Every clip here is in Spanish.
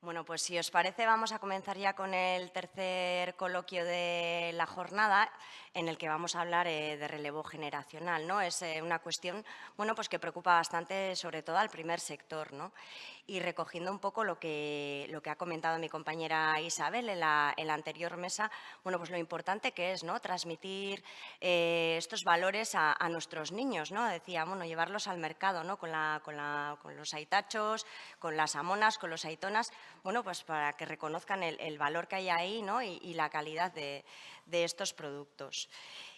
Bueno, pues si os parece vamos a comenzar ya con el tercer coloquio de la jornada en el que vamos a hablar de relevo generacional, ¿no? Es una cuestión, bueno, pues que preocupa bastante sobre todo al primer sector, ¿no? Y recogiendo un poco lo que ha comentado mi compañera Isabel en la anterior mesa, bueno, pues lo importante que es, ¿no? Transmitir estos valores a nuestros niños, ¿no? Decía, bueno, llevarlos al mercado, ¿no? Con los aitachos, con las amonas, con los aitonas, bueno, pues para que reconozcan el valor que hay ahí, ¿no? y la calidad de estos productos.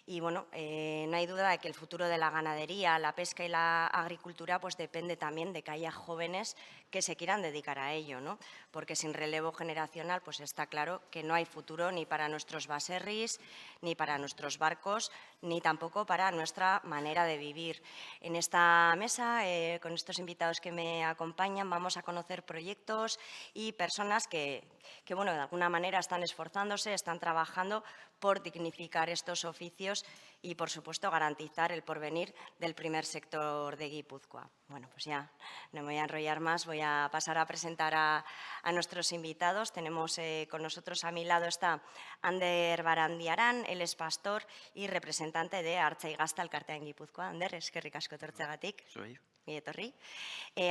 Y bueno, no hay duda de que el futuro de la ganadería, la pesca y la agricultura pues depende también de que haya jóvenes que se quieran dedicar a ello, ¿no? Porque sin relevo generacional pues está claro que no hay futuro ni para nuestros baserris, ni para nuestros barcos, ni tampoco para nuestra manera de vivir. En esta mesa, con estos invitados que me acompañan, vamos a conocer proyectos y personas que bueno, de alguna manera están esforzándose, están trabajando por dignificar estos oficios y, por supuesto, garantizar el porvenir del primer sector de Guipúzcoa. Bueno, pues ya no me voy a enrollar más, voy a pasar a presentar a nuestros invitados. Tenemos con nosotros a mi lado está Ander Barandiarán, él es pastor y representante de Artza y Gazta elkartean Guipúzcoa. Ander, eskerrik asko etortzeagatik. Soy. Etorri.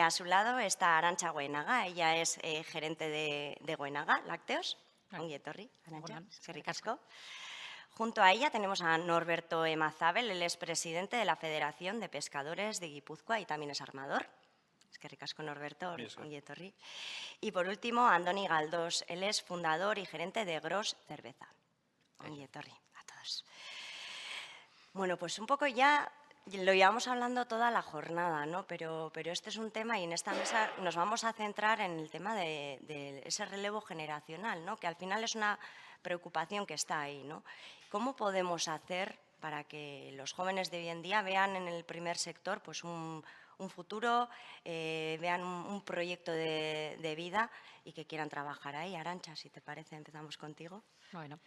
A su lado está Arantxa Goenaga, ella es gerente de Goenaga Lácteos. Ongi etorri, Arantxa, eskerrik asko. Junto a ella tenemos a Norberto Emazábel, él es presidente de la Federación de Pescadores de Guipúzcoa y también es armador. Eskerrik asko, Norberto, ongi etorri. Y por último, Andoni Galdós, él es fundador y gerente de Gros Cerveza. Ongi etorri a todos. Bueno, pues un poco ya lo llevamos hablando toda la jornada, ¿no? Pero este es un tema y en esta mesa nos vamos a centrar en el tema de ese relevo generacional, ¿no? Que al final es una preocupación que está ahí, ¿no? ¿Cómo podemos hacer para que los jóvenes de hoy en día vean en el primer sector pues un futuro, vean un proyecto de vida y que quieran trabajar ahí? Arantxa, si te parece, empezamos contigo. Bueno,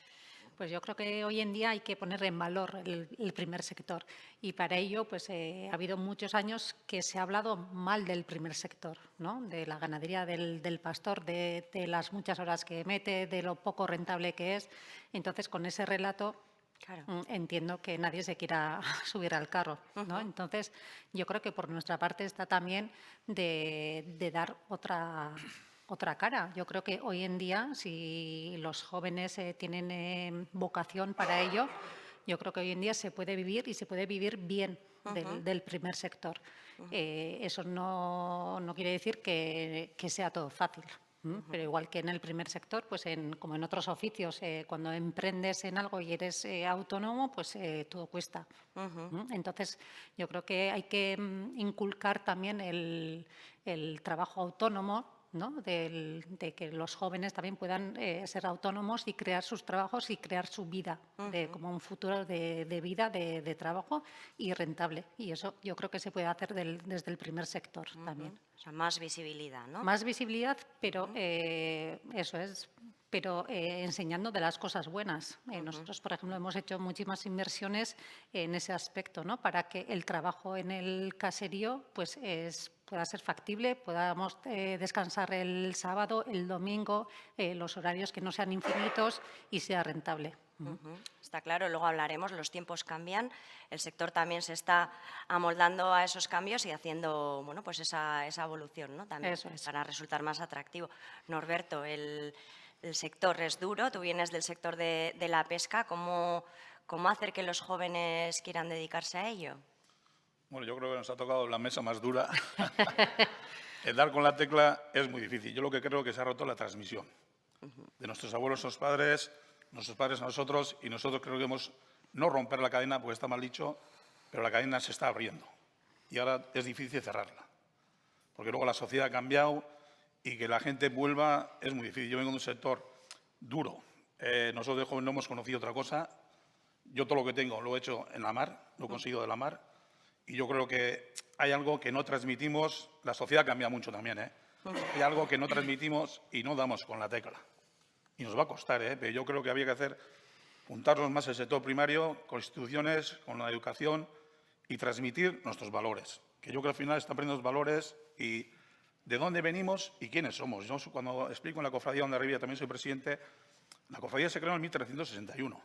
pues yo creo que hoy en día hay que poner en valor el primer sector y para ello pues ha habido muchos años que se ha hablado mal del primer sector, ¿no? De la ganadería del pastor, de las muchas horas que mete, de lo poco rentable que es. Entonces, con ese relato Claro. entiendo que nadie se quiera subir al carro, ¿no? Entonces, yo creo que por nuestra parte está también de dar otra cara. Yo creo que hoy en día, si los jóvenes tienen vocación para ello, yo creo que hoy en día se puede vivir y se puede vivir bien del primer sector. Eso no quiere decir que sea todo fácil. Pero igual que en el primer sector, pues como en otros oficios, cuando emprendes en algo y eres autónomo, pues todo cuesta. Entonces, yo creo que hay que inculcar también el trabajo autónomo, ¿no? De que los jóvenes también puedan ser autónomos y crear sus trabajos y crear su vida, como un futuro de vida, de trabajo y rentable. Y eso yo creo que se puede hacer desde el primer sector también. O sea, más visibilidad, ¿no? Más visibilidad, pero eso es, pero enseñando de las cosas buenas. Nosotros, por ejemplo, hemos hecho muchísimas inversiones en ese aspecto, ¿no? Para que el trabajo en el caserío pues pueda ser factible, podamos descansar el sábado, el domingo, los horarios que no sean infinitos y sea rentable. Está claro, luego hablaremos, los tiempos cambian, el sector también se está amoldando a esos cambios y haciendo, bueno, pues esa evolución, ¿no? También Eso es. para resultar más atractivo. Norberto, el sector es duro, tú vienes del sector de la pesca, ¿cómo hacer que los jóvenes quieran dedicarse a ello? Bueno, yo creo que nos ha tocado la mesa más dura. El dar con la tecla es muy difícil. Yo lo que creo que se ha roto la transmisión de nuestros abuelos a nuestros padres a nosotros, y nosotros creo que hemos no romper la cadena, porque está mal dicho, pero la cadena se está abriendo y ahora es difícil cerrarla, porque luego la sociedad ha cambiado y que la gente vuelva es muy difícil. Yo vengo de un sector duro. Nosotros de jóvenes no hemos conocido otra cosa. Yo todo lo que tengo lo he hecho en la mar, lo he conseguido de la mar, y yo creo que hay algo que no transmitimos. La sociedad cambia mucho también, ¿eh? Hay algo que no transmitimos y no damos con la tecla. Y nos va a costar, pero yo creo que había que juntarnos más el sector primario, con instituciones, con la educación y transmitir nuestros valores. Que yo creo que al final están aprendiendo los valores y de dónde venimos y quiénes somos. Yo cuando explico en la cofradía donde arriba también soy presidente, la cofradía se creó en 1361,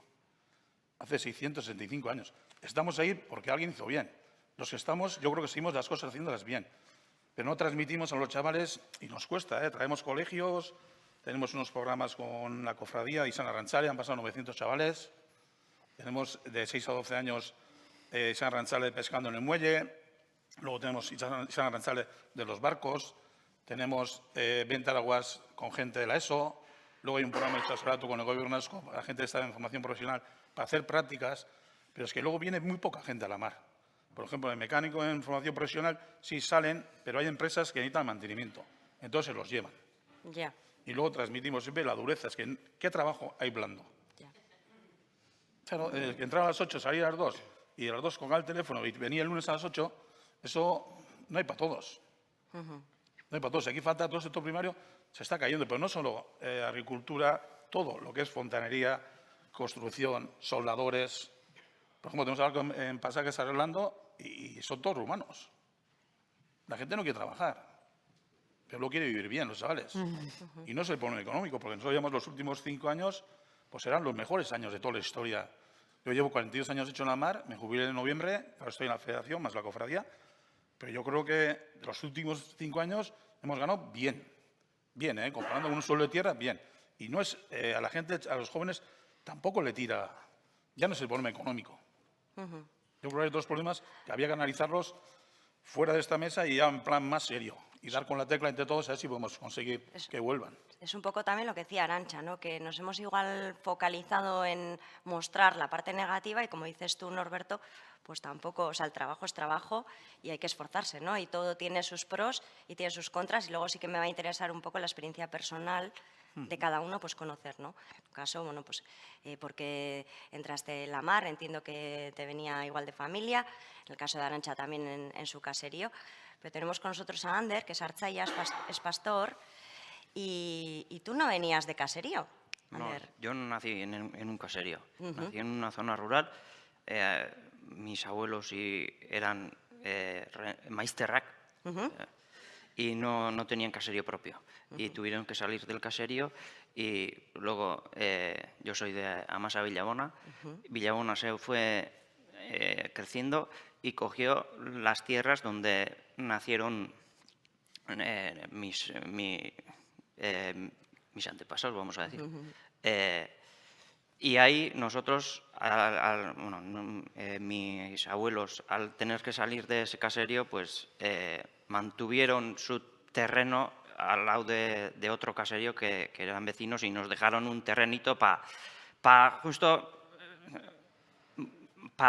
hace 665 años. Estamos ahí porque alguien hizo bien. Los que estamos, yo creo que seguimos las cosas haciéndolas bien, pero no transmitimos a los chavales y nos cuesta, ¿eh? Traemos colegios, tenemos unos programas con la cofradía y San Arranchale, han pasado 900 chavales, tenemos de 6 a 12 años San Arranchale pescando en el muelle, luego tenemos San Arranchale de los barcos, tenemos venta de aguas con gente de la ESO, luego hay un programa de traslato con el gobierno vasco para la gente que está en formación profesional para hacer prácticas, pero es que luego viene muy poca gente a la mar. Por ejemplo, el mecánico en formación profesional sí salen, pero hay empresas que necesitan mantenimiento, entonces se los llevan. Ya. Y luego transmitimos siempre la dureza, es que ¿qué trabajo hay blando? Ya. Claro, que entraba a las 8, salía a las 2 y a las 2 colgaba el teléfono y venía el lunes a las 8, eso no hay para todos. No hay para todos. Aquí falta todo el sector primario, se está cayendo, pero no solo agricultura, todo lo que es fontanería, construcción, soldadores. Por ejemplo, tenemos algo en Pasajes arreglando y son todos rumanos. La gente no quiere trabajar, pero lo quiere vivir bien, los chavales. Y no es el problema económico, porque nosotros llevamos los últimos 5 años, pues serán los mejores años de toda la historia. Yo llevo 42 años hecho en la mar, me jubilé en noviembre, ahora estoy en la federación, más la cofradía, pero yo creo que de los últimos 5 años hemos ganado bien, comparando con un suelo de tierra, bien. Y no es, a la gente, a los jóvenes, tampoco le tira, ya no es el problema económico. Yo creo que hay dos problemas que había que analizarlos fuera de esta mesa y ya en plan más serio. Y dar con la tecla entre todos a ver si podemos conseguir que vuelvan. Es un poco también lo que decía Arantxa, ¿no? Que nos hemos igual focalizado en mostrar la parte negativa y, como dices tú, Norberto, pues tampoco, o sea, el trabajo es trabajo y hay que esforzarse, ¿no? Y todo tiene sus pros y tiene sus contras y luego sí que me va a interesar un poco la experiencia personal de cada uno, pues conocer, ¿no? En tu caso, bueno, pues porque entraste en la mar, entiendo que te venía igual de familia, en el caso de Arantxa también en su caserío, pero tenemos con nosotros a Ander, que es artzaia, es pastor, y tú no venías de caserío, Ander. No, yo no nací en un caserío, nací en una zona rural. Mis abuelos eran maizterrak y no tenían caserío propio. Y tuvieron que salir del caserío y luego yo soy de Amasa, Villabona. Villabona se fue creciendo y cogió las tierras donde nacieron mis antepasados, vamos a decir. Y ahí nosotros, mis abuelos, al tener que salir de ese caserío, pues mantuvieron su terreno al lado de otro caserío que eran vecinos y nos dejaron un terrenito para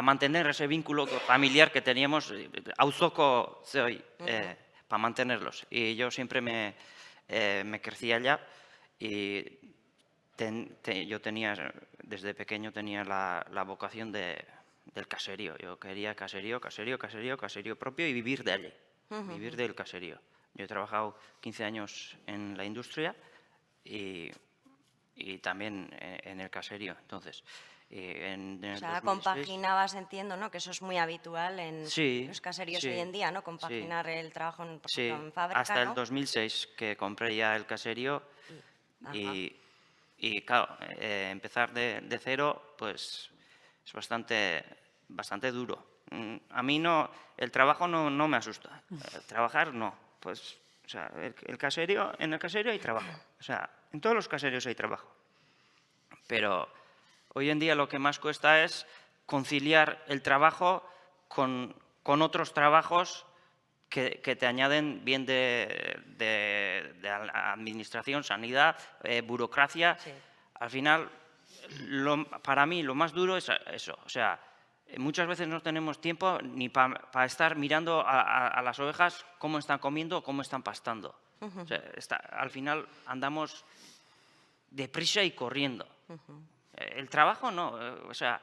mantener ese vínculo familiar que teníamos, auzoko zeoi, para mantenerlos. Y yo siempre me crecí allá y yo tenía, desde pequeño tenía la vocación del caserío. Yo quería caserío propio y vivir de allí, vivir del caserío. Yo he trabajado 15 años en la industria y también en el caserío. Entonces, o sea, compaginabas, entiendo, ¿no? Que eso es muy habitual en los caseríos hoy en día, ¿no? Compaginar el trabajo en fábrica, hasta ¿no? el 2006 que compré ya el caserío y claro, empezar de cero pues es bastante duro. A mí el trabajo no me asusta, trabajar no. Pues, o sea, en el caserío hay trabajo, o sea, en todos los caseríos hay trabajo, pero hoy en día lo que más cuesta es conciliar el trabajo con otros trabajos que te añaden bien de administración, sanidad, burocracia. Sí. Al final, para mí lo más duro es eso. O sea, muchas veces no tenemos tiempo ni para estar mirando a las ovejas cómo están comiendo o cómo están pastando. O sea, al final andamos deprisa y corriendo. El trabajo no, o sea,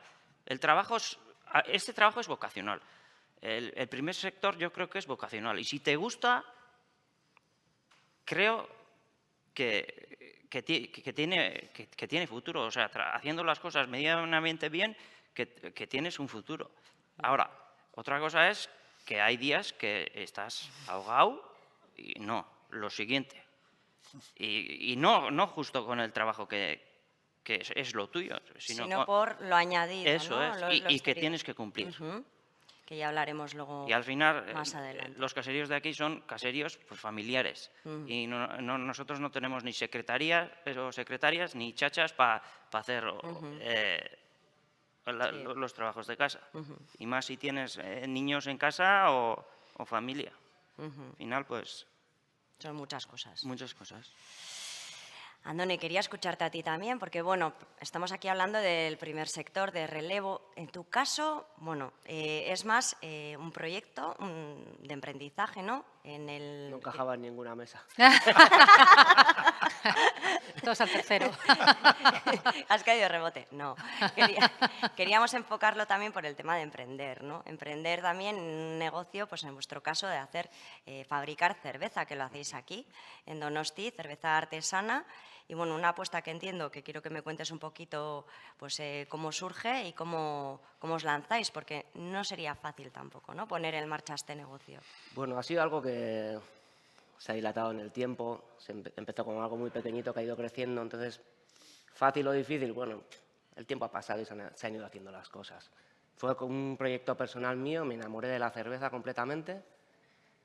este trabajo es vocacional. El primer sector yo creo que es vocacional. Y si te gusta, creo que tiene futuro. O sea, haciendo las cosas medianamente bien, que tienes un futuro. Ahora, otra cosa es que hay días que estás ahogado y no. lo siguiente. Y no justo con el trabajo que es lo tuyo, Sino con- por lo añadido, Eso ¿no? es, Lo y que exterior. tienes que cumplir. Ujú, que ya hablaremos luego Y al final, más adelante. los caseríos de aquí son caseríos pues, familiares. Y nosotros no tenemos ni secretarías o secretarias ni chachas para hacer Sí. los trabajos de casa. Y más si tienes niños en casa o familia. Al final, pues, Son muchas cosas. muchas cosas. Andoni, quería escucharte a ti también, porque bueno, estamos aquí hablando del primer sector, de relevo. En tu caso, bueno, es más un proyecto de emprendizaje, ¿no? No encajaba en ninguna mesa. Todos al tercero. Has caído de rebote. No. Queríamos enfocarlo también por el tema de emprender, ¿no? Emprender también en un negocio, pues en vuestro caso, de hacer, fabricar cerveza, que lo hacéis aquí, en Donosti, cerveza artesana. Y bueno, una apuesta que entiendo, que quiero que me cuentes un poquito, pues cómo surge y cómo os lanzáis, porque no sería fácil tampoco, ¿no? Poner en marcha este negocio. Bueno, ha sido algo que se ha dilatado en el tiempo. Empezó como algo muy pequeñito que ha ido creciendo. Entonces, fácil o difícil, bueno, el tiempo ha pasado y se han ido haciendo las cosas. Fue con un proyecto personal mío, me enamoré de la cerveza completamente.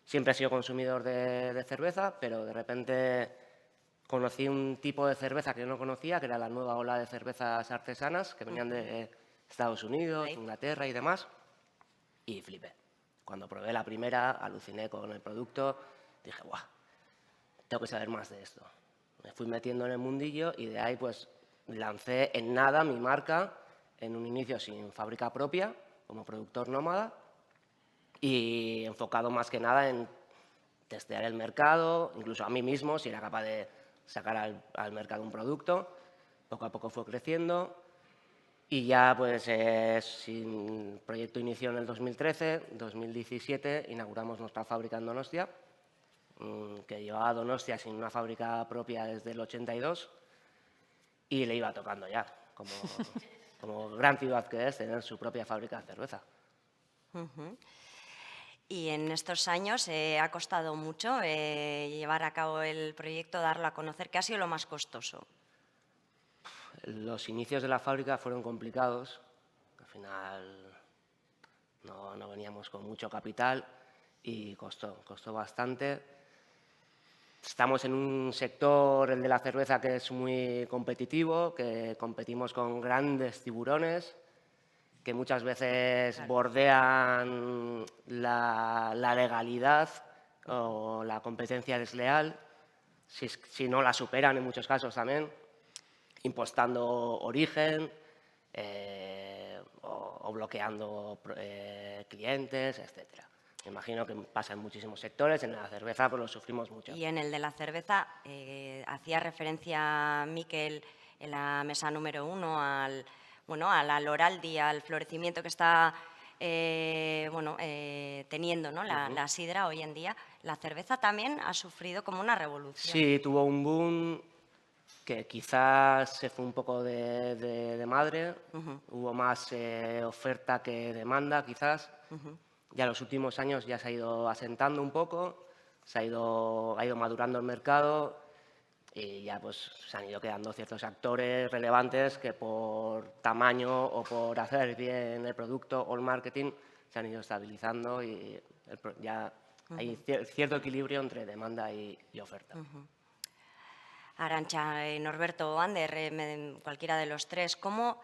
Siempre he sido consumidor de cerveza, pero de repente conocí un tipo de cerveza que yo no conocía, que era la nueva ola de cervezas artesanas que venían de Estados Unidos, Inglaterra y demás, y flipé. Cuando probé la primera, aluciné con el producto, dije, ¡guau! Tengo que saber más de esto. Me fui metiendo en el mundillo y de ahí pues lancé en nada mi marca, en un inicio sin fábrica propia, como productor nómada, y enfocado más que nada en testear el mercado, incluso a mí mismo, si era capaz de sacar al mercado un producto. Poco a poco fue creciendo y ya pues el proyecto inició en el 2013, 2017 inauguramos nuestra fábrica en Donostia, que llevaba Donostia sin una fábrica propia desde el 82 y le iba tocando ya, como gran ciudad que es, tener su propia fábrica de cerveza. Y en estos años ha costado mucho llevar a cabo el proyecto, darlo a conocer. ¿Qué ha sido lo más costoso? Los inicios de la fábrica fueron complicados. Al final no veníamos con mucho capital y costó bastante. Estamos en un sector, el de la cerveza, que es muy competitivo, que competimos con grandes tiburones, que muchas veces bordean la legalidad o la competencia desleal, si no la superan en muchos casos también, impostando origen o bloqueando clientes, etc. Me imagino que pasa en muchísimos sectores, en la cerveza pues lo sufrimos mucho. Y en el de la cerveza, hacía referencia Miquel en la mesa número 1 a la Loraldi, al florecimiento que está teniendo, ¿no? la sidra hoy en día. La cerveza también ha sufrido como una revolución. Sí, tuvo un boom que quizás se fue un poco de madre, hubo más oferta que demanda quizás. Ya en los últimos años ya se ha ido asentando un poco, ha ido madurando el mercado y ya pues se han ido quedando ciertos actores relevantes que por tamaño o por hacer bien el producto o el marketing se han ido estabilizando y ya hay cierto equilibrio entre demanda y oferta. Arantxa, Norberto o Ander, cualquiera de los tres, ¿cómo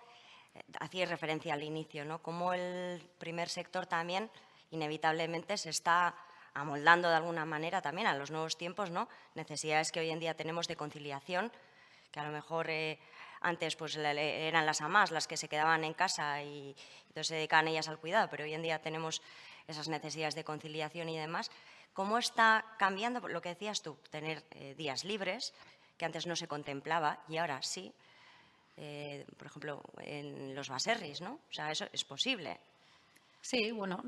hacíais referencia al inicio, ¿no? Cómo el primer sector también inevitablemente se está amoldando de alguna manera también a los nuevos tiempos, ¿no? Necesidades que hoy en día tenemos de conciliación, que a lo mejor antes pues, eran las amás las que se quedaban en casa y entonces se dedicaban ellas al cuidado, pero hoy en día tenemos esas necesidades de conciliación y demás. ¿Cómo está cambiando lo que decías tú, tener días libres, que antes no se contemplaba y ahora sí? Por ejemplo, en los baserris, ¿no? O sea, eso es posible. Sí, bueno,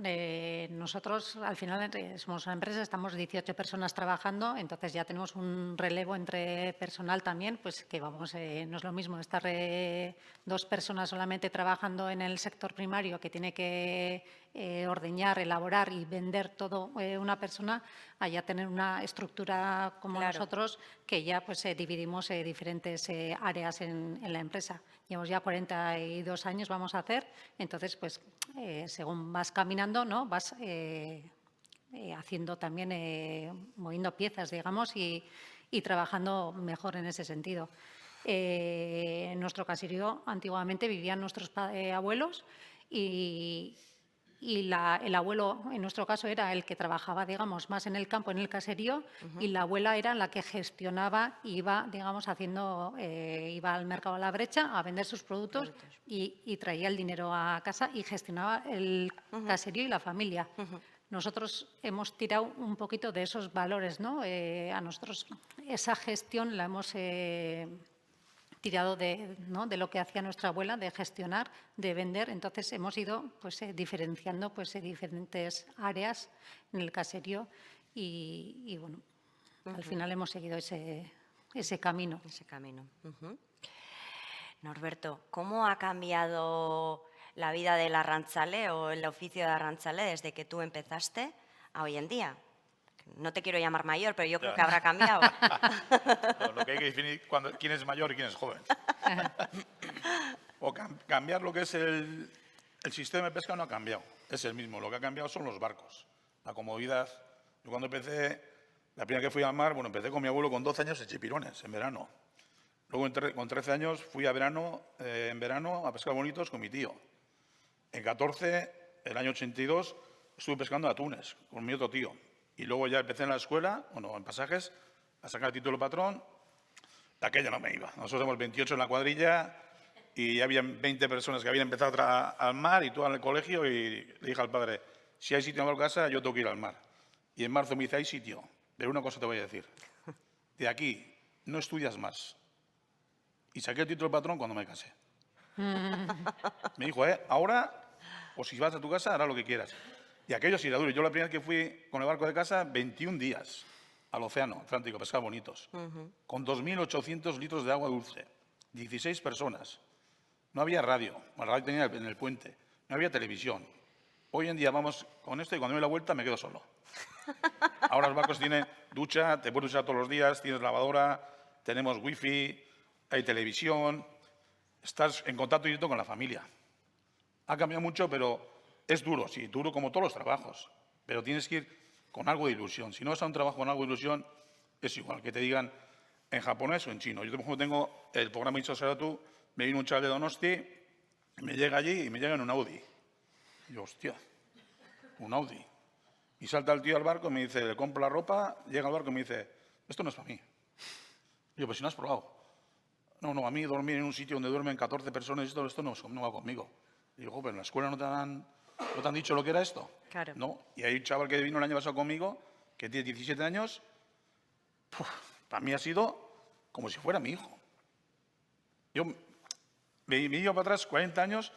nosotros al final somos una empresa, estamos 18 personas trabajando, entonces ya tenemos un relevo entre personal también, pues que vamos, no es lo mismo estar 2 personas solamente trabajando en el sector primario que tiene que ordeñar, elaborar y vender todo una persona, a ya tener una estructura como Claro. nosotros, que ya pues dividimos diferentes áreas en la empresa. Llevamos ya 42 años, vamos a hacer, entonces pues según vas caminando, ¿no? Vas haciendo también, moviendo piezas, digamos, y trabajando mejor en ese sentido. En nuestro caserío antiguamente vivían nuestros abuelos y el abuelo, en nuestro caso, era el que trabajaba, digamos, más en el campo, en el caserío, y la abuela era la que gestionaba, iba, digamos, iba al mercado a la Brecha a vender sus productos y traía el dinero a casa y gestionaba el caserío y la familia. Nosotros hemos tirado un poquito de esos valores, ¿no? A nosotros esa gestión la hemos tirado ¿no? de lo que hacía nuestra abuela, de gestionar, de vender. Entonces hemos ido pues, diferenciando pues, diferentes áreas en el caserío y bueno, al final hemos seguido ese camino. Ese camino. Norberto, ¿cómo ha cambiado la vida del arrantzale o el oficio de arrantzale desde que tú empezaste a hoy en día? No te quiero llamar mayor, pero yo creo que habrá cambiado. No, lo que hay que definir quién es mayor y quién es joven. O cambiar lo que es el sistema de pesca no ha cambiado, es el mismo. Lo que ha cambiado son los barcos, la comodidad. Yo cuando empecé, la primera que fui al mar, bueno, empecé con mi abuelo con 12 años en Chipirones, en verano. Luego con 13 años fui en verano a pescar bonitos con mi tío. En 14, el año 82, estuve pescando atunes con mi otro tío. Y luego ya empecé en la escuela, bueno, en pasajes, a sacar el título de patrón. De aquella no me iba. Nosotros éramos 28 en la cuadrilla y ya habían 20 personas que habían empezado al mar y todo en el colegio, y le dije al padre, si hay sitio en la casa, yo tengo que ir al mar. Y en marzo me dice, hay sitio, pero una cosa te voy a decir. De aquí no estudias más. Y saqué el título de patrón cuando me casé. Me dijo, ahora, o si vas a tu casa, harás lo que quieras. Y aquello sí era duro. Yo la primera vez que fui con el barco de casa, 21 días al océano Atlántico, a pescar bonitos, con 2.800 litros de agua dulce, 16 personas. No había radio, la radio tenía en el puente, no había televisión. Hoy en día vamos con esto y cuando me doy la vuelta me quedo solo. Ahora los barcos tienen ducha, te puedes duchar todos los días, tienes lavadora, tenemos wifi, hay televisión, estás en contacto directo con la familia. Ha cambiado mucho, pero es duro, sí, duro como todos los trabajos, pero tienes que ir con algo de ilusión. Si no vas a un trabajo con algo de ilusión, es igual que te digan en japonés o en chino. Yo, por ejemplo, tengo el programa Itso Seratu, me vino un chaval de Donosti, me llega allí y me llega en un Audi. Y yo, hostia, un Audi. Y salta el tío al barco y me dice, le compro la ropa, llega al barco y me dice, esto no es para mí. Y yo, pues si no has probado. No, a mí dormir en un sitio donde duermen 14 personas, esto no va conmigo. Y digo, pero en la escuela no te han dicho lo que era esto. Claro. No. Y hay un chaval que vino el año pasado conmigo, que tiene 17 años, para mí ha sido como si fuera mi hijo. Yo me iba para atrás 40 años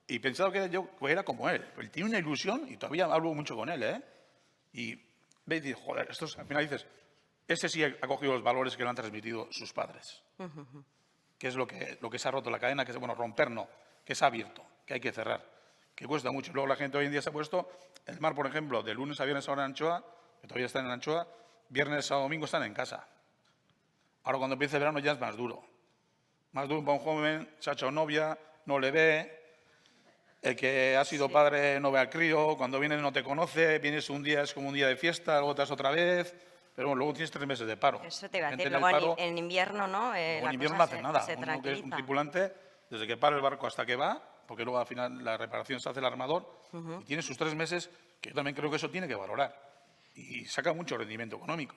y pensaba que yo era como él. Él tiene una ilusión y todavía hablo mucho con él, ¿eh? Y ves y dices, joder, al final dices, ese sí ha cogido los valores que le han transmitido sus padres. Que es lo que se ha roto la cadena, que es, bueno, romper no, que se ha abierto, que hay que cerrar, que cuesta mucho. Luego la gente hoy en día se ha puesto, el mar, por ejemplo, de lunes a viernes ahora en Anchoa, que todavía están en Anchoa, viernes a domingo están en casa. Ahora cuando empieza el verano ya es más duro. Más duro para un joven, se ha hecho novia, no le ve. El que ha sido padre no ve al crío, cuando viene no te conoce, vienes un día, es como un día de fiesta, luego te vas otra vez, pero bueno, luego tienes 3 meses de paro. Eso te iba a Gente decir, en el luego paro, en invierno, ¿no? luego La en invierno cosa no hace nada. se Uno que es un tranquiliza. tripulante, desde que para el barco hasta que va, porque luego al final la reparación se hace el armador, y tiene sus 3 meses, que yo también creo que eso tiene que valorar. Y saca mucho rendimiento económico.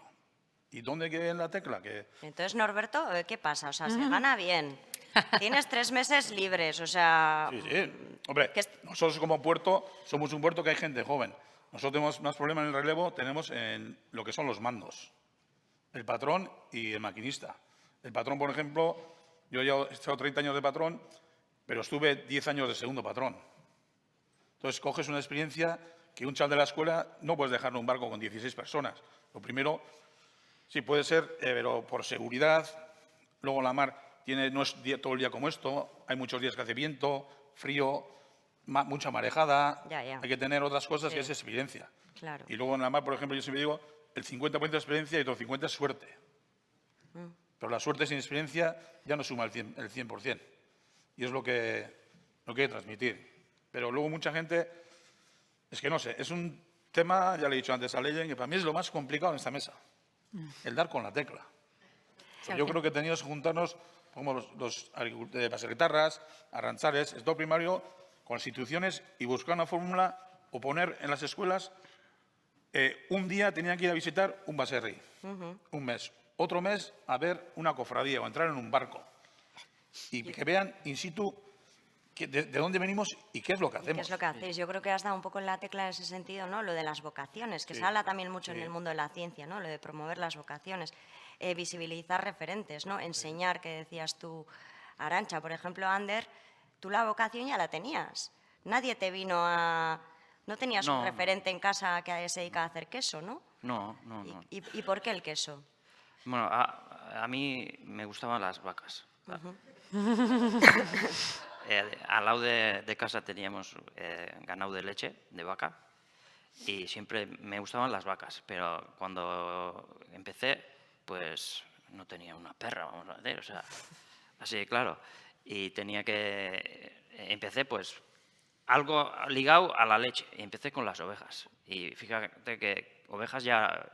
¿Y dónde hay que ver en la tecla? Que Entonces, Norberto, ¿qué pasa? O sea, se gana bien. Tienes 3 meses libres, o sea... sí. Hombre, nosotros como puerto somos un puerto que hay gente joven. Nosotros tenemos más problemas en el relevo, tenemos en lo que son los mandos. El patrón y el maquinista. El patrón, por ejemplo, yo ya he estado 30 años de patrón, pero estuve 10 años de segundo patrón. Entonces, coges una experiencia que un chaval de la escuela no puedes dejar en un barco con 16 personas. Lo primero, sí puede ser, pero por seguridad. Luego la mar no es todo el día como esto, hay muchos días que hace viento, frío. mucha marejada, Ya, ya. hay que tener otras cosas que Sí. es experiencia. Claro. Y luego en la mar, por ejemplo, yo siempre digo, el 50% de experiencia y otro 50% es suerte. Pero la suerte sin experiencia ya no suma el 100%. Y es lo que hay que transmitir. Pero luego mucha gente, es que no sé, es un tema, ya le he dicho antes a Leyen, que para mí es lo más complicado en esta mesa. El dar con la tecla. Sí, al Yo fin- creo que teníamos que juntarnos, como los paserguitarras, arranchares, sector primario, con instituciones y buscar una fórmula o poner en las escuelas. Un día tenían que ir a visitar un baserri, un mes. Otro mes a ver una cofradía o entrar en un barco. Y que vean in situ de dónde venimos y qué es lo que ¿Qué hacemos. es lo que hacéis? Yo creo que has dado un poco en la tecla en ese sentido, ¿no? Lo de las vocaciones, que Sí, se habla también mucho en sí. el mundo de la ciencia, ¿no? Lo de promover las vocaciones, visibilizar referentes, ¿no? Enseñar, que decías tú, Arantxa, por ejemplo, Ander, tú la vocación ya la tenías. Nadie te vino a... No tenías un No, referente en casa que se dedica a hacer queso, ¿no? no, no, no. ¿Y por qué el queso? Bueno, a mí me gustaban las vacas. Al lado de casa teníamos ganado de leche, de vaca, y siempre me gustaban las vacas, pero cuando empecé, pues no tenía una perra, vamos a decir, o sea, así de claro. Y tenía que... Empecé pues algo ligado a la leche, y empecé con las ovejas. Y fíjate que ovejas ya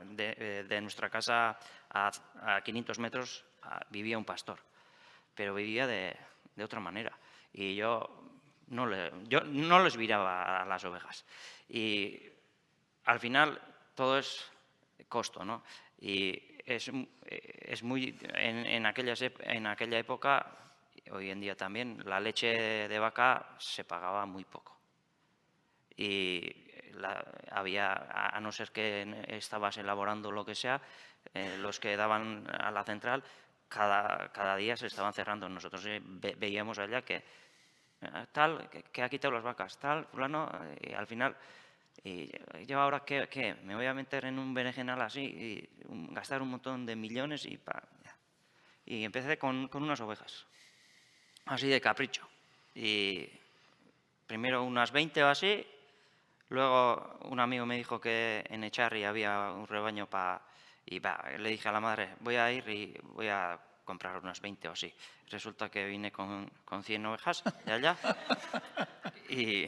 de nuestra casa a 500 metros vivía un pastor, pero vivía de otra manera. Y yo no les viraba a las ovejas. Y al final todo es costo, ¿no? Y es muy... En aquella época, hoy en día también, la leche de vaca se pagaba muy poco. Y a no ser que estabas elaborando lo que sea, los que daban a la central, cada día se estaban cerrando. Nosotros veíamos allá que tal, que ha quitado las vacas, tal, fulano, y al final, y yo ahora qué, me voy a meter en un berenjenal así, y gastar un montón de millones y empecé con unas ovejas, así de capricho. Y primero unas 20 o así. Luego un amigo me dijo que en Echarri había un rebaño y le dije a la madre, voy a ir y voy a comprar unas 20 o así. Resulta que vine con 100 ovejas de allá y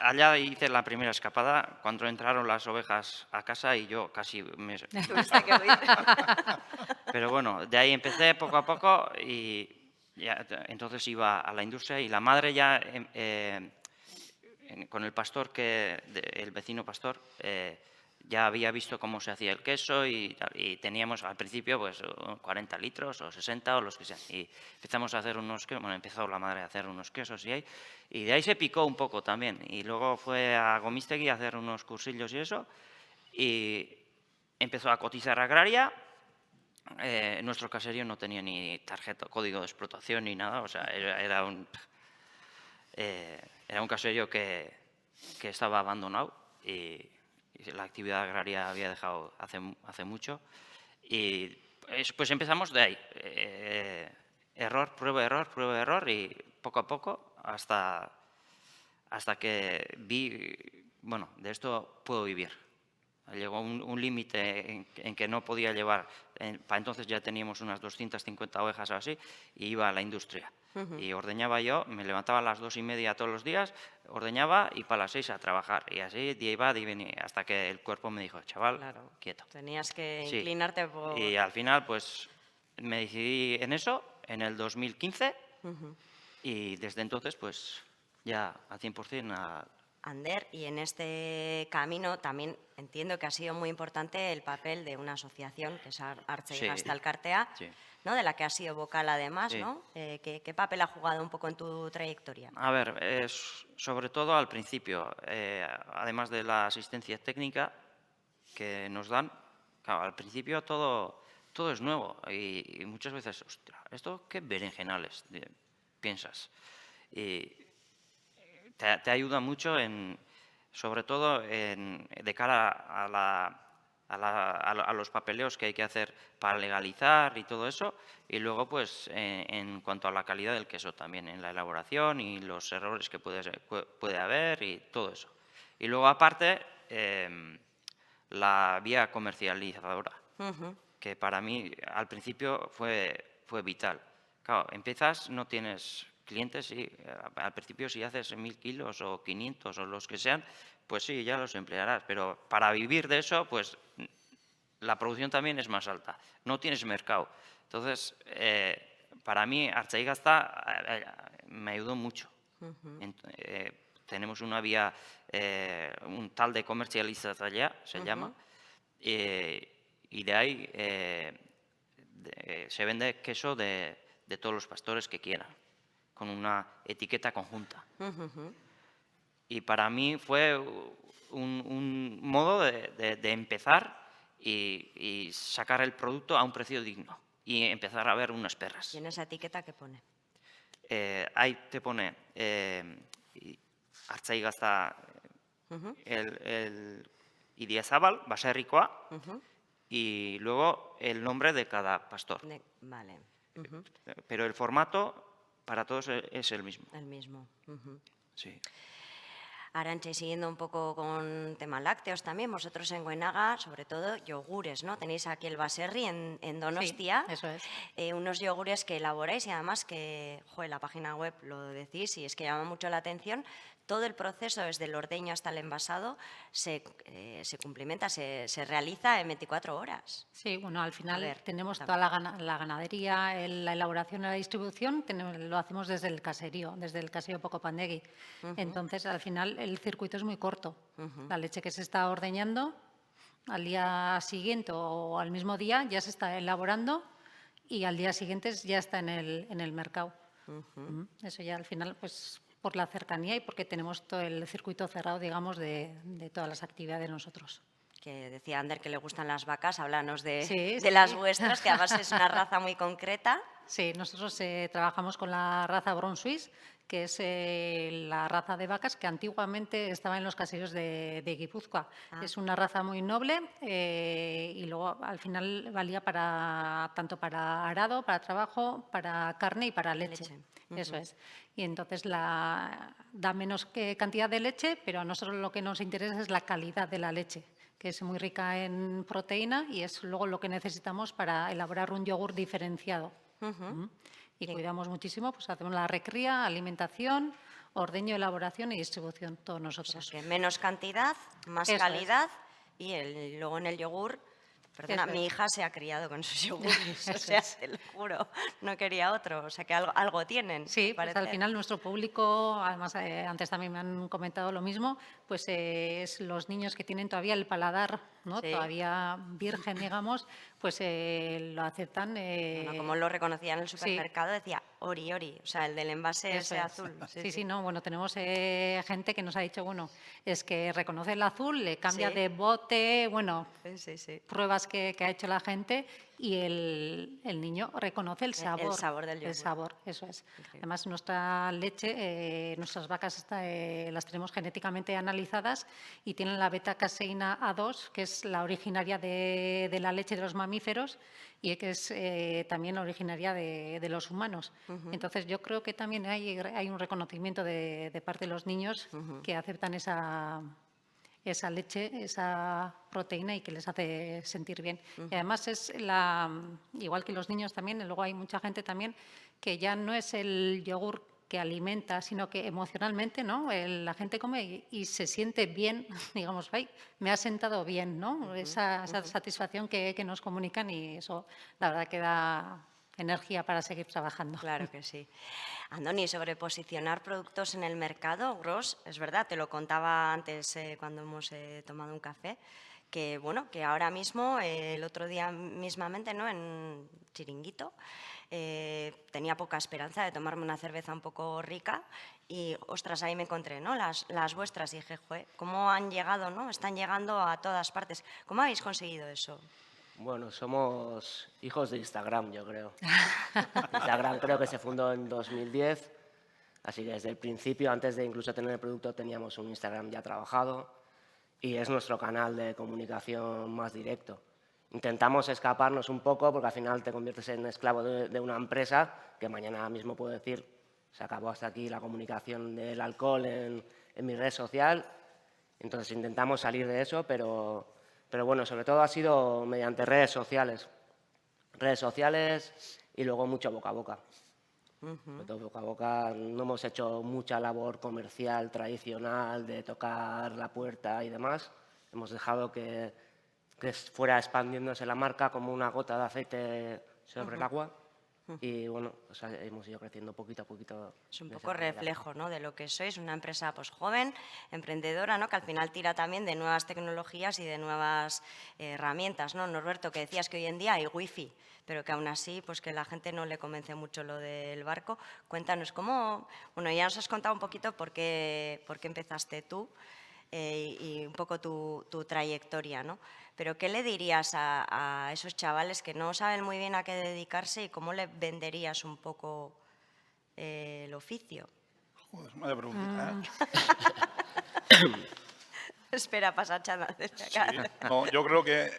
allá hice la primera escapada cuando entraron las ovejas a casa y yo casi me... Tuviste que huir. Pero bueno, de ahí empecé poco a poco y entonces iba a la industria y la madre ya... con el pastor, el vecino pastor, ya había visto cómo se hacía el queso y teníamos al principio pues 40 litros o 60 o los que sean. Y empezamos a hacer empezó la madre a hacer unos quesos y de ahí se picó un poco también. Y luego fue a Gomistegui a hacer unos cursillos y eso y empezó a cotizar agraria. Nuestro caserío no tenía ni tarjeta, código de explotación ni nada, o sea, era un caserío que estaba abandonado y la actividad agraria había dejado hace mucho. Y pues empezamos de ahí. Prueba, error y poco a poco hasta que vi, bueno, de esto puedo vivir. Llegó un límite en que no podía llevar, para entonces ya teníamos unas 250 ovejas o así, y iba a la industria. Y ordeñaba yo, me levantaba a las 2:30 todos los días, ordeñaba y para las 6 a trabajar. Y así iba y venía, hasta que el cuerpo me dijo, chaval, Claro. quieto. Tenías que Sí. inclinarte por... Y al final, pues, me decidí en eso, en el 2015, y desde entonces, pues, ya al 100% Ander, y en este camino también entiendo que ha sido muy importante el papel de una asociación, que es Artza y Sí. Gazta Elkartea, Sí. ¿no? De la que has sido vocal además, Sí. ¿no? ¿Qué papel ha jugado un poco en tu trayectoria? A ver, sobre todo al principio, además de la asistencia técnica que nos dan, claro, al principio todo es nuevo y muchas veces, ostras, ¿esto qué berenjenales? Piensas. Y te ayuda mucho sobre todo de cara a a los papeleos que hay que hacer para legalizar y todo eso. Y luego, pues, en cuanto a la calidad del queso también, en la elaboración y los errores que puede haber y todo eso. Y luego, aparte, la vía comercializadora, que para mí al principio fue vital. Claro, empiezas, no tienes clientes, sí, al principio si haces 1000 kilos o 500 o los que sean, pues sí, ya los emplearás, pero para vivir de eso, pues la producción también es más alta, no tienes mercado. Entonces, para mí, Artzaigazta me ayudó mucho. Tenemos una vía, un tal de comercializatzailea, se llama, y de ahí se vende queso de todos los pastores que quieran, con una etiqueta conjunta. Y para mí fue un modo de empezar y sacar el producto a un precio digno y empezar a ver unas perras. ¿Y en esa etiqueta qué pone? Ahí te pone Artzaigazta el Idiazabal, baserrikoa, y luego el nombre de cada pastor. Vale. Pero el formato para todos es el mismo. El mismo. Sí. Arantxa, y siguiendo un poco con temas lácteos también, vosotros en Goenaga, sobre todo yogures, ¿no? Tenéis aquí el Baserri en Donostia. Sí, eso es. Unos yogures que elaboráis y además que, joder, la página web lo decís y es que llama mucho la atención. Todo el proceso, desde el ordeño hasta el envasado, se cumplimenta, se realiza en 24 horas. Sí, bueno, al final ver, tenemos toda la ganadería, la elaboración y la distribución, lo hacemos desde el caserío Pocopandegui. Entonces, al final, el circuito es muy corto. La leche que se está ordeñando, al día siguiente o al mismo día ya se está elaborando y al día siguiente ya está en el mercado. Eso ya al final, pues por la cercanía y porque tenemos todo el circuito cerrado, digamos, de todas las actividades nosotros. Que decía Ander que le gustan las vacas, háblanos de Sí. las vuestras, que además es una raza muy concreta. Sí, nosotros trabajamos con la raza Brown Swiss, que es la raza de vacas que antiguamente estaba en los caseríos de Guipúzcoa. Es una raza muy noble y luego al final valía tanto para arado, para trabajo, para carne y para leche. Eso es. Y entonces da menos cantidad de leche, pero a nosotros lo que nos interesa es la calidad de la leche, que es muy rica en proteína y es luego lo que necesitamos para elaborar un yogur diferenciado. Y cuidamos muchísimo, pues hacemos la recría, alimentación, ordeño, elaboración y distribución, todos nosotros. O sea, que menos cantidad, más Eso calidad y luego en el yogur. Perdona, Eso mi es. hija se ha criado con sus yogures, o Eso sea, es. te lo juro, no quería otro, o sea que algo tienen. Sí, pues parece. al final nuestro público, además antes también me han comentado lo mismo, pues es los niños que tienen todavía el paladar, ¿no? Sí. Todavía virgen, digamos, pues lo aceptan. Bueno, como lo reconocía en el sí. supermercado, decía Ori, o sea, el del envase Eso ese es. azul. Sí, no, bueno, tenemos gente que nos ha dicho, bueno, es que reconoce el azul, le cambia Sí. de bote, bueno, Sí. pruebas que ha hecho la gente y el niño reconoce el sabor. El sabor del yogur. El sabor, eso es. Increíble. Además, nuestra leche, nuestras vacas las tenemos genéticamente analizadas y tienen la beta-caseína A2, que es la originaria de la leche de los mamíferos y que es también originaria de los humanos. Entonces, yo creo que también hay un reconocimiento de parte de los niños que aceptan esa leche, esa proteína y que les hace sentir bien. Y además igual que los niños también, luego hay mucha gente también que ya no es el yogur que alimenta, sino que emocionalmente, ¿no? La gente come y se siente bien, digamos, ¡ay! Me ha sentado bien, ¿no? Esa satisfacción que nos comunican y eso, la verdad, que da energía para seguir trabajando. Claro que sí. Andoni, sobre posicionar productos en el mercado, Gros, es verdad, te lo contaba antes cuando hemos tomado un café, que bueno, que ahora mismo, el otro día mismamente, ¿no? En Chiringuito, tenía poca esperanza de tomarme una cerveza un poco rica y, ostras, ahí me encontré, ¿no? Las vuestras y dije, joder, ¿cómo han llegado, no? Están llegando a todas partes. ¿Cómo habéis conseguido eso? Bueno, somos hijos de Instagram, yo creo. Instagram creo que se fundó en 2010, así que desde el principio, antes de incluso tener el producto, teníamos un Instagram ya trabajado y es nuestro canal de comunicación más directo. Intentamos escaparnos un poco porque al final te conviertes en esclavo de una empresa que mañana mismo puedo decir, se acabó hasta aquí la comunicación del alcohol en mi red social. Entonces intentamos salir de eso, pero bueno, sobre todo ha sido mediante redes sociales. Redes sociales y luego mucho boca a boca. Sobre todo boca a boca. No hemos hecho mucha labor comercial tradicional de tocar la puerta y demás. Hemos dejado que fuera expandiéndose la marca como una gota de aceite sobre el agua. Y bueno, pues hemos ido creciendo poquito a poquito. Es un de poco esa manera. reflejo, ¿no?, de lo que sois, una empresa pues, joven, emprendedora, ¿no?, que al final tira también de nuevas tecnologías y de nuevas herramientas, ¿no? Norberto, que decías que hoy en día hay wifi, pero que aún así pues que la gente no le convence mucho lo del barco. Cuéntanos cómo, bueno, ya nos has contado un poquito por qué empezaste tú y un poco tu trayectoria, ¿no? Pero ¿qué le dirías a esos chavales que no saben muy bien a qué dedicarse y cómo le venderías un poco el oficio? Joder, vaya preguntita, Espera, pasa Chana desde acá. Sí. No, yo creo que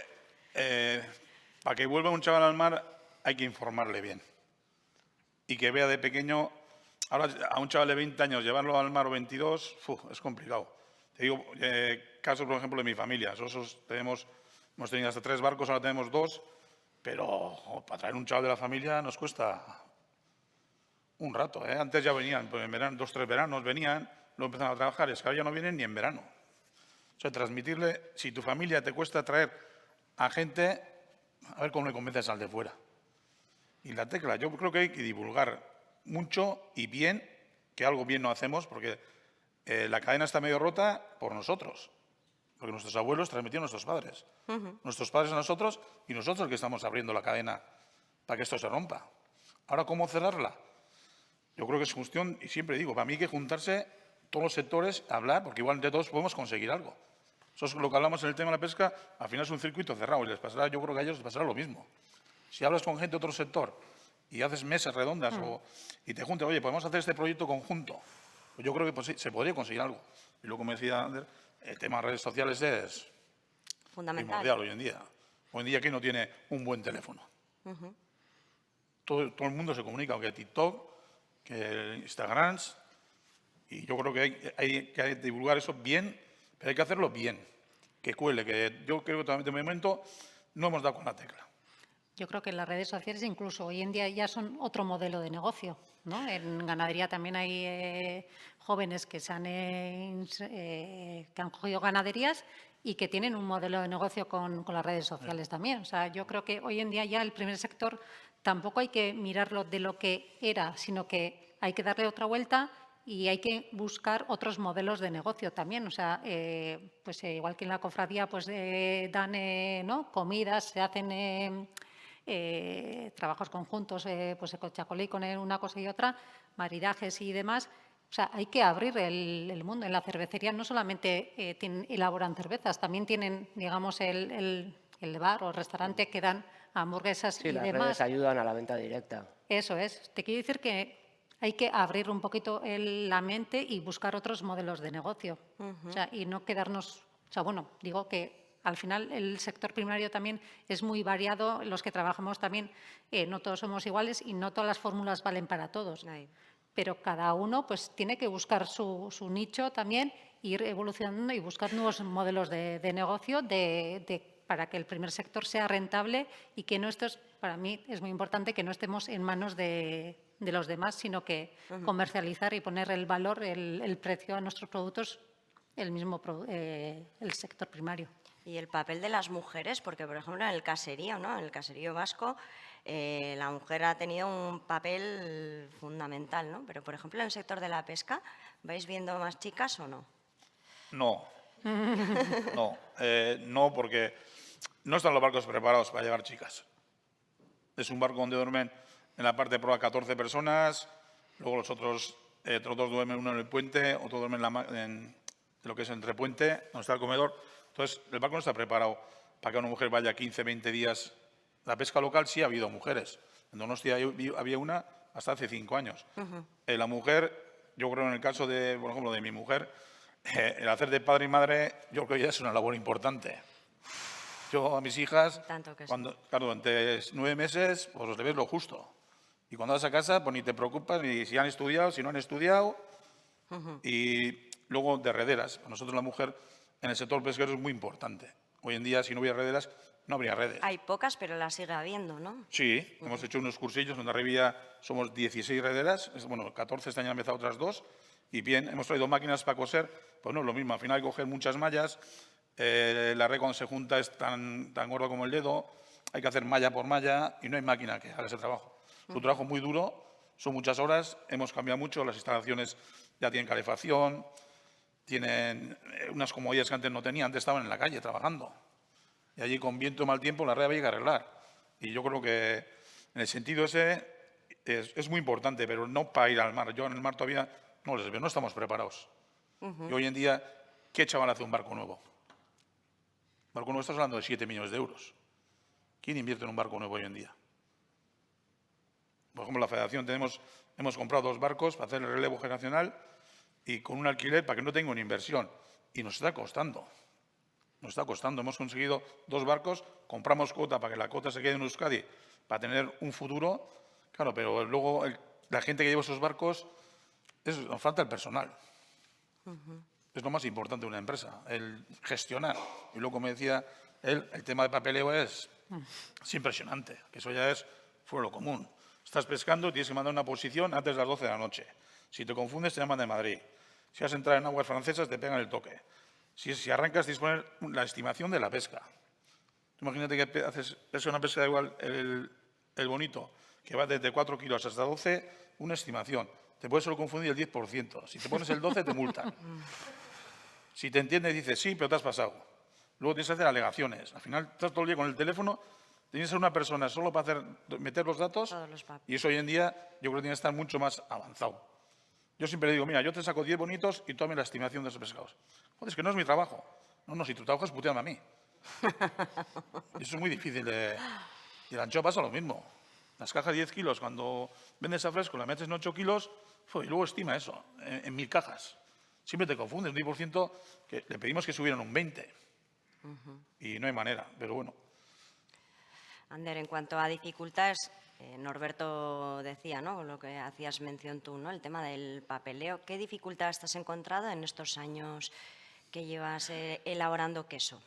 para que vuelva un chaval al mar hay que informarle bien. Y que vea de pequeño, ahora a un chaval de 20 años llevarlo al mar o 22, es complicado. Te digo, caso por ejemplo de mi familia, nosotros hemos tenido hasta 3 barcos, ahora tenemos 2, pero para traer un chaval de la familia nos cuesta un rato. Antes ya venían, pues en verano, 2 o 3 veranos venían, luego empezaron a trabajar, y es que ahora ya no vienen ni en verano. O sea, transmitirle, si tu familia te cuesta traer a gente, a ver cómo le convences al de fuera. Y la tecla, yo creo que hay que divulgar mucho y bien, que algo bien no hacemos, porque la cadena está medio rota por nosotros, porque nuestros abuelos transmitieron a nuestros padres, nuestros padres a nosotros y nosotros que estamos abriendo la cadena para que esto se rompa. Ahora, ¿cómo cerrarla? Yo creo que es cuestión, y siempre digo, para mí hay que juntarse todos los sectores a hablar, porque igual entre todos podemos conseguir algo. Eso es lo que hablamos en el tema de la pesca, al final es un circuito cerrado y les pasará, yo creo que a ellos les pasará lo mismo. Si hablas con gente de otro sector y haces mesas redondas y te juntas, oye, podemos hacer este proyecto conjunto, pues yo creo que pues, sí, se podría conseguir algo. Y luego, como decía Ander, el tema de redes sociales es Fundamental. primordial hoy en día. Hoy en día, ¿quién no tiene un buen teléfono? Todo el mundo se comunica, aunque TikTok, que Instagram, y yo creo que hay que divulgar eso bien, pero hay que hacerlo bien, que cuele, que yo creo que de momento no hemos dado con la tecla. Yo creo que las redes sociales incluso hoy en día ya son otro modelo de negocio, ¿no? En ganadería también hay jóvenes que que han cogido ganaderías y que tienen un modelo de negocio con las redes sociales también. O sea, yo creo que hoy en día ya el primer sector tampoco hay que mirarlo de lo que era, sino que hay que darle otra vuelta y hay que buscar otros modelos de negocio también. O sea, igual que en la cofradía pues dan ¿no? comidas, se hacen trabajos conjuntos, pues Ecochacolí con una cosa y otra, maridajes y demás. O sea, hay que abrir el mundo. En la cervecería no solamente elaboran cervezas, también tienen, digamos, el bar o el restaurante que dan hamburguesas Sí, y las demás. redes ayudan a la venta directa. Eso es. Te quiero decir que hay que abrir un poquito la mente y buscar otros modelos de negocio. O sea, y no quedarnos... O sea, bueno, digo que al final el sector primario también es muy variado. Los que trabajamos también, no todos somos iguales y no todas las fórmulas valen para todos. Ahí. Pero cada uno pues tiene que buscar su nicho también, ir evolucionando y buscar nuevos modelos de negocio para que el primer sector sea rentable y que no estos, para mí es muy importante que no estemos en manos de los demás, sino que comercializar y poner el valor, el precio a nuestros productos, el sector primario. Y el papel de las mujeres, porque por ejemplo en el caserío, ¿no? En el caserío vasco, la mujer ha tenido un papel fundamental, ¿no? Pero por ejemplo en el sector de la pesca, ¿vais viendo más chicas o no? No, no, porque no están los barcos preparados para llevar chicas. Es un barco donde duermen en la parte de proa 14 personas, luego los otros duermen uno en el puente, otro duerme en lo que es entre puente, donde está el comedor. Entonces, el barco no está preparado para que una mujer vaya 15, 20 días. La pesca local sí ha habido mujeres. En Donostia había una hasta hace 5 años. La mujer, yo creo en el caso de, por ejemplo, de mi mujer, el hacer de padre y madre, yo creo que ya es una labor importante. Yo a mis hijas, Tanto que sí. claro, durante 9 meses, pues les ves lo justo. Y cuando vas a casa, pues ni te preocupas ni si han estudiado, si no han estudiado. Y luego de rederas. Para nosotros la mujer en el sector pesquero es muy importante. Hoy en día, si no hubiera rederas, no habría redes. Hay pocas, pero las sigue habiendo, ¿no? Sí, hemos hecho unos cursillos donde arriba somos 16 rederas, bueno, 14 este año han empezado otras 2, y bien, hemos traído máquinas para coser, pues no es lo mismo, al final hay que coger muchas mallas, la red cuando se junta es tan gorda como el dedo, hay que hacer malla por malla y no hay máquina que haga ese trabajo. Es un trabajo muy duro, son muchas horas, hemos cambiado mucho, las instalaciones ya tienen calefacción, tienen unas comodidades que antes no tenían, antes estaban en la calle trabajando. Y allí con viento y mal tiempo la red había que arreglar. Y yo creo que en el sentido ese es muy importante, pero no para ir al mar. Yo en el mar todavía no les veo, no estamos preparados. Y hoy en día, ¿qué chaval hace un barco nuevo? Un barco nuevo, estás hablando de 7 millones de euros. ¿Quién invierte en un barco nuevo hoy en día? Por ejemplo, la Federación hemos comprado 2 barcos para hacer el relevo generacional y con un alquiler para que no tenga una inversión. Y nos está costando. Nos está costando. Hemos conseguido 2 barcos, compramos cuota para que la cuota se quede en Euskadi para tener un futuro. Claro, pero luego la gente que lleva esos barcos, nos falta el personal. Es lo más importante de una empresa, el gestionar. Y luego, como decía él, el tema de papeleo es impresionante, que eso ya es fuera de lo común. Estás pescando y tienes que mandar una posición antes de las 12 de la noche. Si te confundes, te llaman de Madrid. Si vas a entrar en aguas francesas, te pegan el toque. Si arrancas, tienes que poner la estimación de la pesca. Tú imagínate que es una pesca de igual el bonito, que va desde 4 kilos hasta 12, una estimación. Te puedes solo confundir el 10%. Si te pones el 12, te multan. Si te entiendes, dices sí, pero te has pasado. Luego tienes que hacer alegaciones. Al final, estás todo el día con el teléfono, tienes que ser una persona solo para meter los datos. Todos los papeles. Y eso hoy en día yo creo que tiene que estar mucho más avanzado. Yo siempre le digo, mira, yo te saco 10 bonitos y tome la estimación de esos pescados. Joder, es que no es mi trabajo. No, si tu trabajo es putearme a mí. Eso es muy difícil. Y el anchoa pasa lo mismo. Las cajas de 10 kilos, cuando vendes a fresco, la metes en 8 kilos, y luego estima eso, en 1000 cajas. Siempre te confundes, un 10% que le pedimos que subieran un 20%. Y no hay manera, pero bueno. Ander, en cuanto a dificultades, Norberto decía, ¿no?, lo que hacías mención tú, ¿no?, el tema del papeleo. ¿Qué dificultades te has encontrado en estos años que llevas elaborando queso?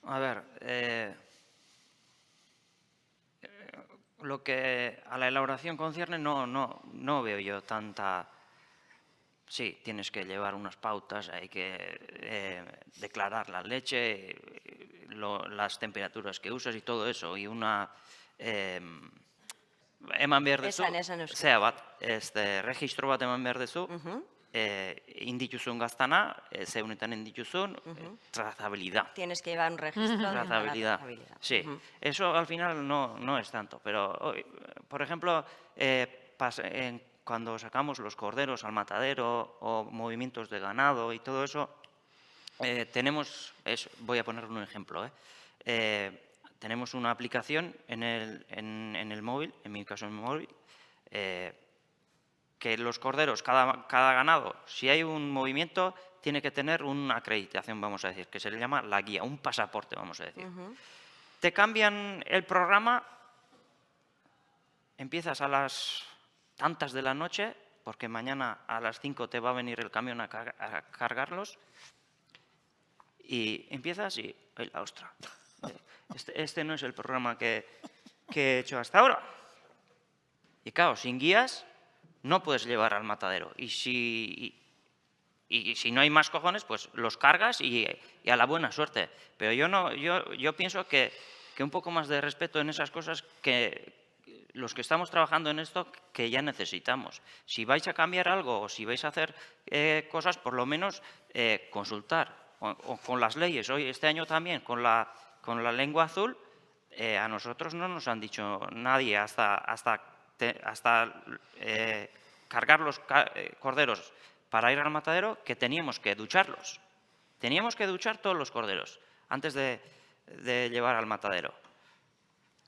A ver, lo que a la elaboración concierne no veo yo tanta... Sí, tienes que llevar unas pautas, hay que declarar la leche, las temperaturas que usas y todo eso. Y una... eman behar duzu, Esan euskera. zea bat, registro bat eman behar duzu, indituzun gaztana, ze unetan indituzun, trazabilidad. Tienes que llevar un registro de la Trazabilidad. trazabilidad. Sí, eso al final no es tanto, pero por ejemplo, cuando sacamos los corderos al matadero o movimientos de ganado y todo eso, voy a poner un ejemplo, tenemos una aplicación en el móvil, en mi caso en el móvil, que los corderos, cada ganado, si hay un movimiento, tiene que tener una acreditación, vamos a decir, que se le llama la guía, un pasaporte, vamos a decir. Te cambian el programa, empiezas a las tantas de la noche, porque mañana a las 5 te va a venir el camión a cargarlos, y empiezas y, ¡ay, la ostra! Este no es el programa que he hecho hasta ahora. Y claro, sin guías no puedes llevar al matadero. Y si no hay más cojones, pues los cargas y a la buena suerte. Pero yo pienso que un poco más de respeto en esas cosas que los que estamos trabajando en esto, que ya necesitamos. Si vais a cambiar algo o si vais a hacer cosas, por lo menos consultar o con las leyes. Hoy, este año también, con la lengua azul, a nosotros no nos han dicho nadie hasta cargar los corderos para ir al matadero que teníamos que ducharlos. Teníamos que duchar todos los corderos antes de llevar al matadero.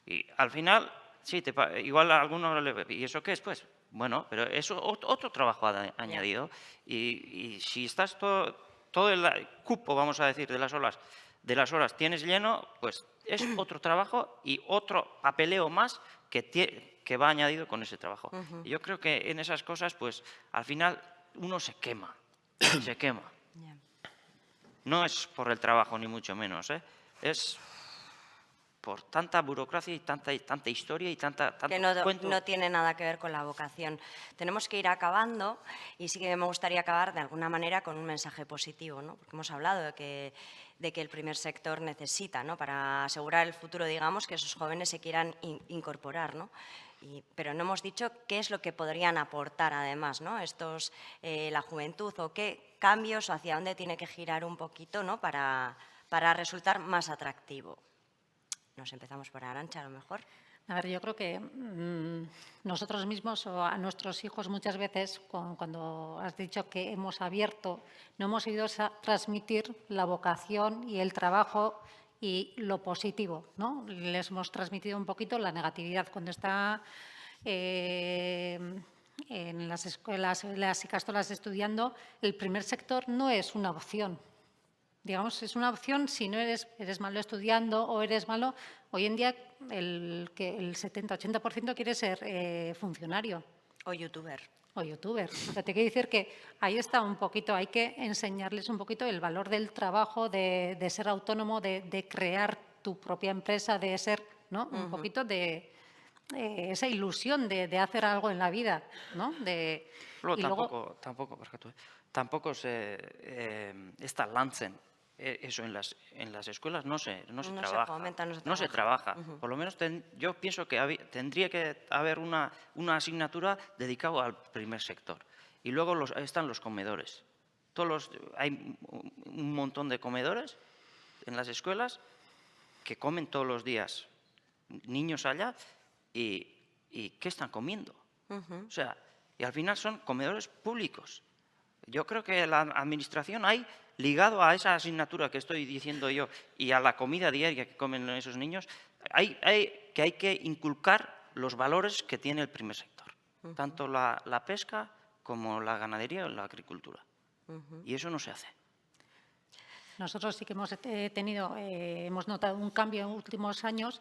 Y al final, sí, igual a alguno le... ¿Y eso qué es? Pues Bueno, pero eso otro trabajo añadido. Y si estás todo el cupo, vamos a decir, de las horas tienes lleno, pues es otro trabajo y otro papeleo más que va añadido con ese trabajo. Y yo creo que en esas cosas, pues al final uno se quema, se quema. Ya. No es por el trabajo, ni mucho menos, ¿eh? Es por tanta burocracia y tanta historia y tanto Que cuento. no tiene nada que ver con la vocación. Tenemos que ir acabando y sí que me gustaría acabar de alguna manera con un mensaje positivo, ¿no? Porque hemos hablado de que el primer sector necesita, ¿no? Para asegurar el futuro, digamos, que esos jóvenes se quieran incorporar, ¿no? Pero no hemos dicho qué es lo que podrían aportar además, ¿no? La juventud o qué cambios o hacia dónde tiene que girar un poquito, ¿no? Para resultar más atractivo. Nos empezamos por Arantxa, a lo mejor. A ver, yo creo que nosotros mismos o a nuestros hijos muchas veces, cuando has dicho que hemos abierto, no hemos ido a transmitir la vocación y el trabajo y lo positivo, ¿no? Les hemos transmitido un poquito la negatividad. Cuando está en las escuelas, las Ikastolas estudiando, el primer sector no es una opción. Digamos, es una opción si no eres malo estudiando o eres malo. Hoy en día el 70-80% quiere ser funcionario. O youtuber. O youtuber. O sea, te quiero decir que ahí está un poquito, hay que enseñarles un poquito el valor del trabajo, de ser autónomo, de crear tu propia empresa, de ser, ¿no? Un poquito de esa ilusión de hacer algo en la vida, ¿no? Tampoco se está lanzen. Eso en las escuelas no se trabaja. Fomenta, no se trabaja. Por lo menos yo pienso que tendría que haber una asignatura dedicada al primer sector. Y luego están los comedores. Hay un montón de comedores en las escuelas que comen todos los días niños allá y ¿qué están comiendo? O sea, y al final son comedores públicos. Yo creo que la administración hay ligado a esa asignatura que estoy diciendo yo y a la comida diaria que comen esos niños, hay que inculcar los valores que tiene el primer sector, tanto la pesca como la ganadería o la agricultura. Y eso no se hace. Nosotros sí que hemos notado un cambio en últimos años,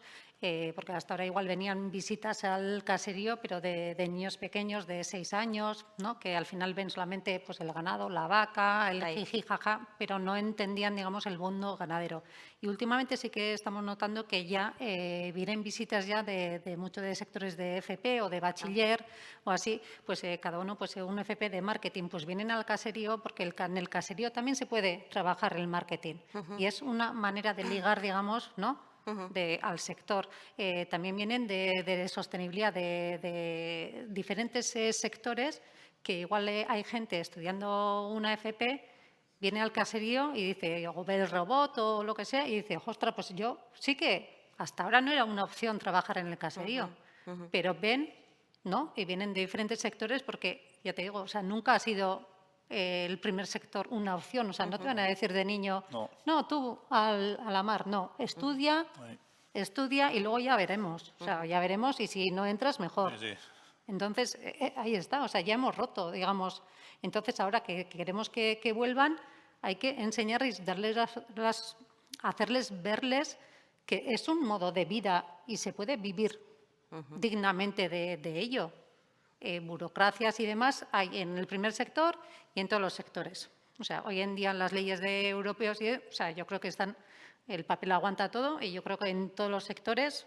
porque hasta ahora igual venían visitas al caserío, pero de niños pequeños de 6 años, ¿no? Que al final ven solamente pues, el ganado, la vaca, el jiji, jaja, pero no entendían, digamos, el mundo ganadero. Y últimamente sí que estamos notando que ya vienen visitas ya de muchos de sectores de FP o de bachiller o así, pues cada uno pues un FP de marketing, pues vienen al caserío porque en el caserío también se puede trabajar el marketing. Y es una manera de ligar, digamos, ¿no? Al sector. También vienen de sostenibilidad de diferentes sectores que igual hay gente estudiando una FP, viene al caserío y dice, o ve el robot o lo que sea, y dice, ostras, pues yo sí que hasta ahora no era una opción trabajar en el caserío, pero ven, ¿no? Y vienen de diferentes sectores porque, ya te digo, o sea, nunca ha sido el primer sector una opción. O sea, no te van a decir de niño, no tú a la mar, no, estudia y luego ya veremos. O sea, ya veremos y si no entras, mejor. Sí. Entonces, ahí está, o sea, ya hemos roto, digamos. Entonces, ahora que queremos que vuelvan, hay que enseñarles, hacerles verles que es un modo de vida y se puede vivir dignamente de ello. Burocracias y demás hay en el primer sector y en todos los sectores. O sea, hoy en día las leyes de europeos, o sea, yo creo que el papel aguanta todo y yo creo que en todos los sectores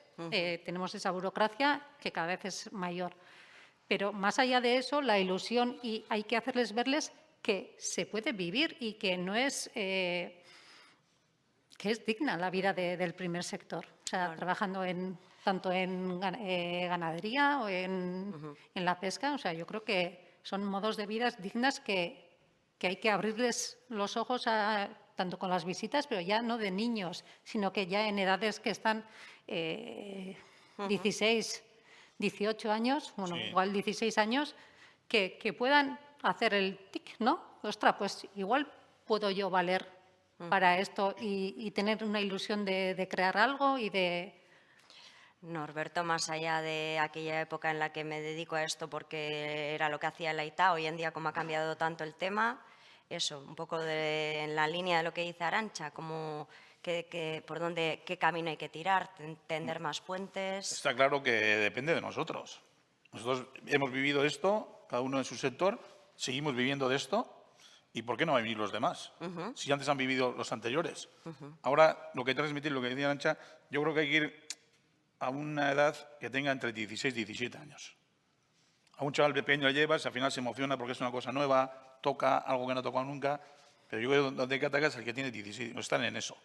tenemos esa burocracia que cada vez es mayor. Pero más allá de eso, la ilusión y hay que hacerles verles que se puede vivir y que no es que es digna la vida del primer sector. O sea, trabajando tanto en ganadería o en la pesca. O sea, yo creo que son modos de vida dignas que hay que abrirles los ojos tanto con las visitas, pero ya no de niños, sino que ya en edades que están 16, 18 años, bueno, igual 16 años, que puedan hacer el tic, ¿no? Ostras, pues igual puedo yo valer para esto y tener una ilusión de crear algo y de... Norberto, más allá de aquella época en la que me dedico a esto porque era lo que hacía la ITA, hoy en día como ha cambiado tanto el tema, eso, un poco en la línea de lo que dice Arantxa, como por dónde, qué camino hay que tirar, tender más puentes. Está claro que depende de nosotros. Nosotros hemos vivido esto, cada uno en su sector, seguimos viviendo de esto, ¿y por qué no van a vivir los demás? Si antes han vivido los anteriores. Ahora, lo que hay que transmitir, lo que decía Arantxa, yo creo que hay que ir a una edad que tenga entre 16 y 17 años. A un chaval pequeño le llevas, al final se emociona porque es una cosa nueva, toca algo que no ha tocado nunca, pero yo creo que donde hay que atacar es el que tiene 16, no están en eso.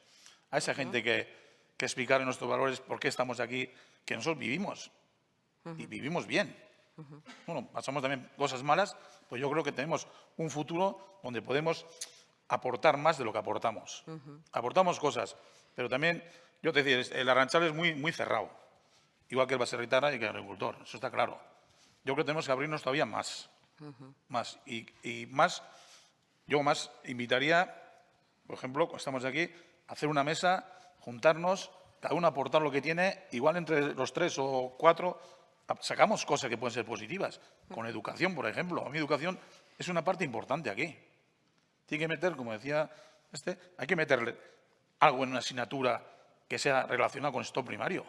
A esa gente que explicar nuestros valores, por qué estamos aquí, que nosotros vivimos, y vivimos bien. Bueno, pasamos también cosas malas, pues yo creo que tenemos un futuro donde podemos aportar más de lo que aportamos. Aportamos cosas, pero también, yo te decía, el Arranchal es muy cerrado, igual que el baserritarra y que el agricultor, eso está claro. Yo creo que tenemos que abrirnos todavía más. Más. Y más, yo más invitaría, por ejemplo, cuando estamos aquí, a hacer una mesa, juntarnos, cada uno aportar lo que tiene, igual entre los 3 o 4 sacamos cosas que pueden ser positivas. Con educación, por ejemplo. A mí educación es una parte importante aquí. Tiene que meter, como decía hay que meterle algo en una asignatura que sea relacionado con esto primario.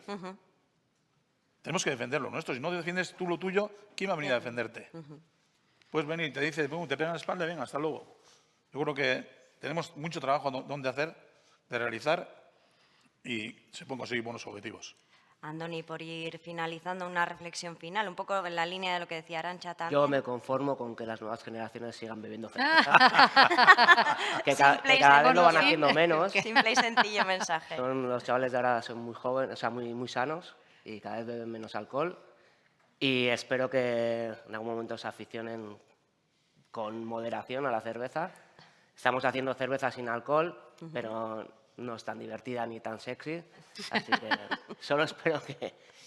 Tenemos que defender lo nuestro. Si no defiendes tú lo tuyo, ¿quién va a venir a defenderte? Puedes venir y te dice, te pegan la espalda, venga, hasta luego. Yo creo que tenemos mucho trabajo donde hacer, de realizar, y se pueden conseguir buenos objetivos. Andoni, por ir finalizando, una reflexión final, un poco en la línea de lo que decía Arantxa también. Yo me conformo con que las nuevas generaciones sigan bebiendo cerveza. que cada vez lo van haciendo menos. Simple y sencillo mensaje. Los chavales de ahora son muy jóvenes, o sea, muy sanos y cada vez beben menos alcohol. Y espero que en algún momento se aficionen con moderación a la cerveza. Estamos haciendo cerveza sin alcohol, pero no es tan divertida ni tan sexy, así que solo espero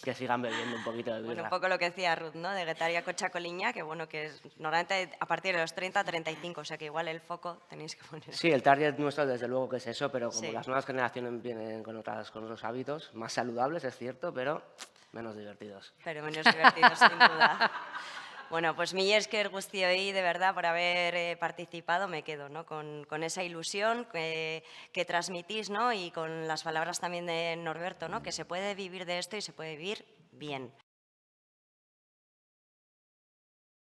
que sigan bebiendo un poquito de birra. Bueno, un poco lo que decía Ruth, ¿no? De Guetaria Cochacoliña, que bueno, que es normalmente a partir de los 30, 35, o sea que igual el foco tenéis que poner. Sí, el target nuestro desde luego que es eso, pero como las nuevas generaciones vienen con otros hábitos, más saludables, es cierto, pero menos divertidos. Pero menos divertidos, sin duda. Bueno, pues mila esker guztioi, de verdad, por haber participado, me quedo, ¿no? Con esa ilusión que transmitís, ¿no? Y con las palabras también de Norberto, ¿no? Que se puede vivir de esto y se puede vivir bien.